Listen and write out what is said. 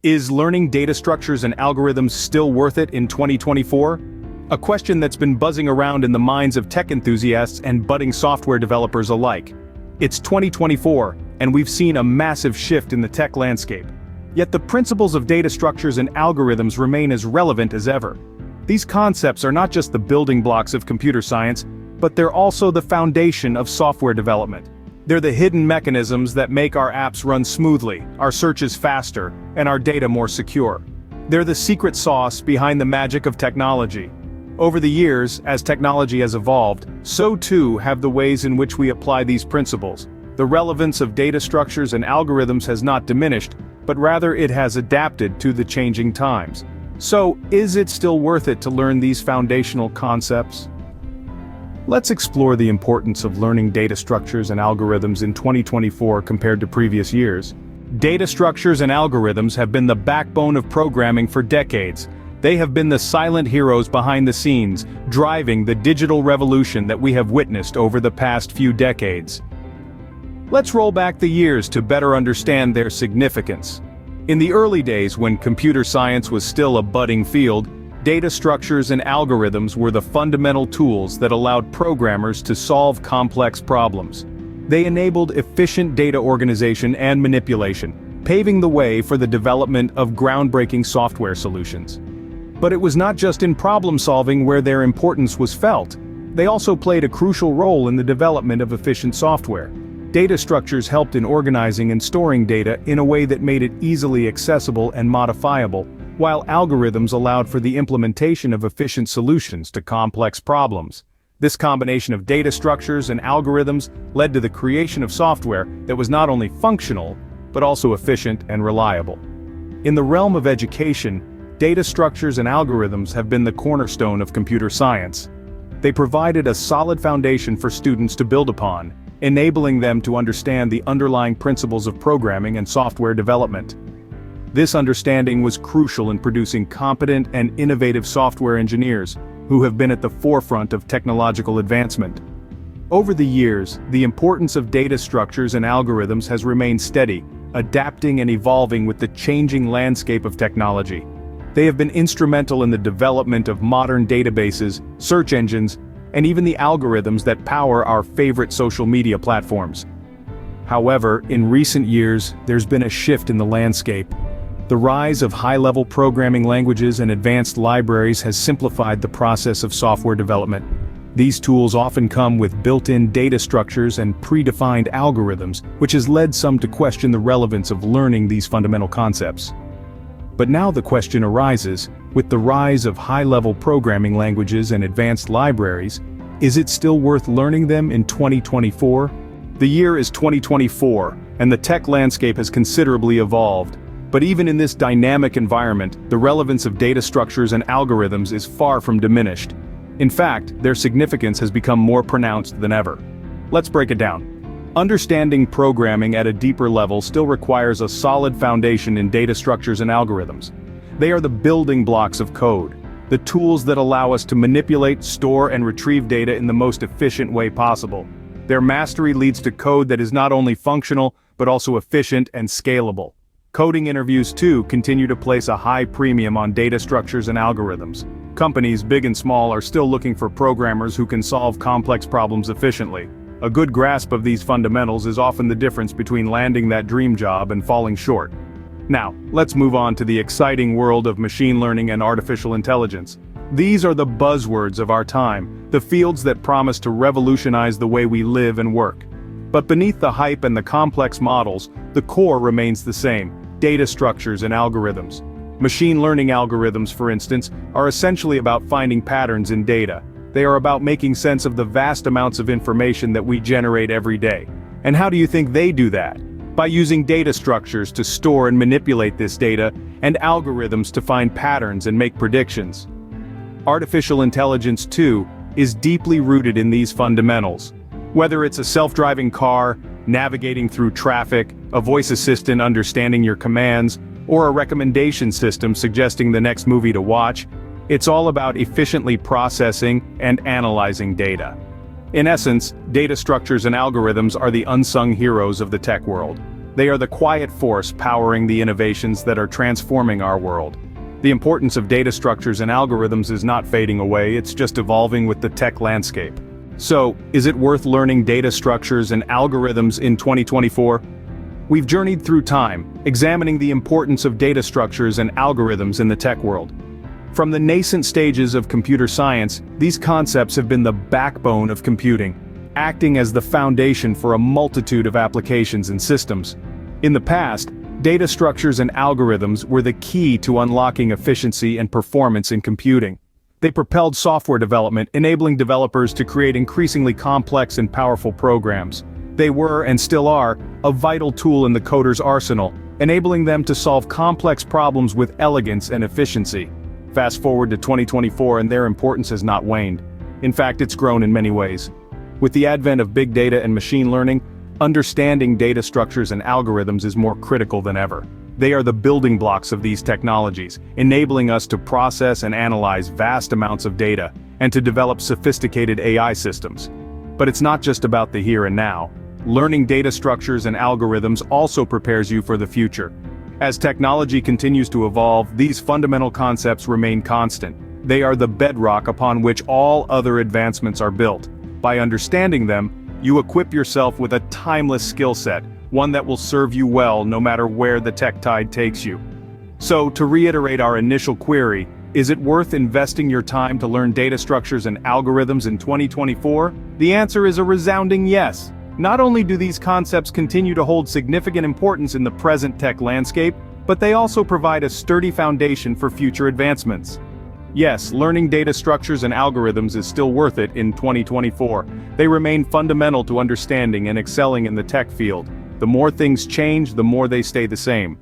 Is learning data structures and algorithms still worth it in 2024? A question that's been buzzing around in the minds of tech enthusiasts and budding software developers alike. It's 2024, and we've seen a massive shift in the tech landscape. Yet the principles of data structures and algorithms remain as relevant as ever. These concepts are not just the building blocks of computer science, but they're also the foundation of software development. They're the hidden mechanisms that make our apps run smoothly, our searches faster, and our data more secure. They're the secret sauce behind the magic of technology. Over the years, as technology has evolved, so too have the ways in which we apply these principles. The relevance of data structures and algorithms has not diminished, but rather it has adapted to the changing times. So, is it still worth it to learn these foundational concepts? Let's explore the importance of learning data structures and algorithms in 2024 compared to previous years. Data structures and algorithms have been the backbone of programming for decades. They have been the silent heroes behind the scenes, driving the digital revolution that we have witnessed over the past few decades. Let's roll back the years to better understand their significance. In the early days when computer science was still a budding field, data structures and algorithms were the fundamental tools that allowed programmers to solve complex problems. They enabled efficient data organization and manipulation, paving the way for the development of groundbreaking software solutions. But it was not just in problem-solving where their importance was felt. They also played a crucial role in the development of efficient software. Data structures helped in organizing and storing data in a way that made it easily accessible and modifiable, while algorithms allowed for the implementation of efficient solutions to complex problems. This combination of data structures and algorithms led to the creation of software that was not only functional, but also efficient and reliable. In the realm of education, data structures and algorithms have been the cornerstone of computer science. They provided a solid foundation for students to build upon, enabling them to understand the underlying principles of programming and software development. This understanding was crucial in producing competent and innovative software engineers, who have been at the forefront of technological advancement. Over the years, the importance of data structures and algorithms has remained steady, adapting and evolving with the changing landscape of technology. They have been instrumental in the development of modern databases, search engines, and even the algorithms that power our favorite social media platforms. However, in recent years, there's been a shift in the landscape. The rise of high-level programming languages and advanced libraries has simplified the process of software development. These tools often come with built-in data structures and predefined algorithms, which has led some to question the relevance of learning these fundamental concepts. But now the question arises, with the rise of high-level programming languages and advanced libraries, is it still worth learning them in 2024? The year is 2024, and the tech landscape has considerably evolved. But even in this dynamic environment, the relevance of data structures and algorithms is far from diminished. In fact, their significance has become more pronounced than ever. Let's break it down. Understanding programming at a deeper level still requires a solid foundation in data structures and algorithms. They are the building blocks of code, the tools that allow us to manipulate, store, and retrieve data in the most efficient way possible. Their mastery leads to code that is not only functional, but also efficient and scalable. Coding interviews too continue to place a high premium on data structures and algorithms. Companies, big and small, are still looking for programmers who can solve complex problems efficiently. A good grasp of these fundamentals is often the difference between landing that dream job and falling short. Now, let's move on to the exciting world of machine learning and artificial intelligence. These are the buzzwords of our time, the fields that promise to revolutionize the way we live and work. But beneath the hype and the complex models, the core remains the same: data structures and algorithms. Machine learning algorithms, for instance, are essentially about finding patterns in data. They are about making sense of the vast amounts of information that we generate every day. And how do you think they do that? By using data structures to store and manipulate this data, and algorithms to find patterns and make predictions. Artificial intelligence, too, is deeply rooted in these fundamentals. Whether it's a self-driving car, navigating through traffic, a voice assistant understanding your commands, or a recommendation system suggesting the next movie to watch, it's all about efficiently processing and analyzing data. In essence, data structures and algorithms are the unsung heroes of the tech world. They are the quiet force powering the innovations that are transforming our world. The importance of data structures and algorithms is not fading away, it's just evolving with the tech landscape. So, is it worth learning data structures and algorithms in 2024? We've journeyed through time, examining the importance of data structures and algorithms in the tech world. From the nascent stages of computer science, these concepts have been the backbone of computing, acting as the foundation for a multitude of applications and systems. In the past, data structures and algorithms were the key to unlocking efficiency and performance in computing. They propelled software development, enabling developers to create increasingly complex and powerful programs. They were, and still are, a vital tool in the coder's arsenal, enabling them to solve complex problems with elegance and efficiency. Fast forward to 2024 and their importance has not waned. In fact, it's grown in many ways. With the advent of big data and machine learning, understanding data structures and algorithms is more critical than ever. They are the building blocks of these technologies, enabling us to process and analyze vast amounts of data, and to develop sophisticated AI systems. But it's not just about the here and now. Learning data structures and algorithms also prepares you for the future. As technology continues to evolve, these fundamental concepts remain constant. They are the bedrock upon which all other advancements are built. By understanding them, you equip yourself with a timeless skill set, one that will serve you well no matter where the tech tide takes you. So, to reiterate our initial query, is it worth investing your time to learn data structures and algorithms in 2024? The answer is a resounding yes. Not only do these concepts continue to hold significant importance in the present tech landscape, but they also provide a sturdy foundation for future advancements. Yes, learning data structures and algorithms is still worth it in 2024. They remain fundamental to understanding and excelling in the tech field. The more things change, the more they stay the same.